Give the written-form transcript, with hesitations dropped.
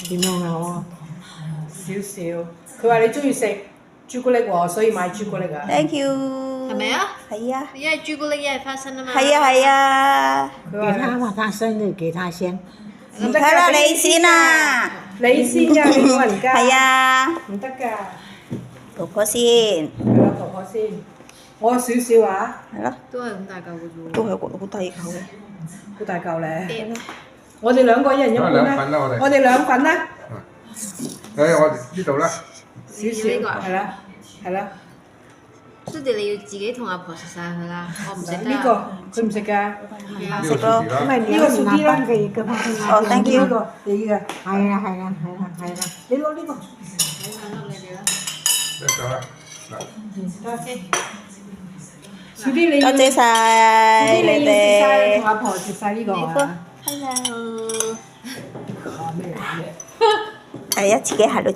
點樣啊？少少。佢話你中意食朱古力喎，所以買朱古力啊。 Thank you。係咪啊？係啊。一係朱古力，一係花生啊嘛。係啊係啊。佢話給他嘛，他生日給他先。唔得啦，你先啦。你先㗎，你老人家。係啊。唔得㗎。婆婆先。係啦，婆婆先。我少少啊。係咯。都係咁大嚿嘅啫喎。都係好大嚿嘅。好大嚿咧。誒我哋兩個一人一半啦。我哋兩份啦。我哋呢度啦。少少係啦，係啦。叔弟你要自己同阿婆食晒佢啦，我唔食得。呢個佢唔食㗎。食咯。因為你要拿半個一個嘛。哦，thank you。呢個你嘅。係啦係啦係啦係啦。你攞呢個。你哋啦。得咗啦。OK。少啲你要。多謝晒少啲你要食晒，哋。同阿婆食晒呢個啊。 Hello。咩嚟嘅？係一自己喺度。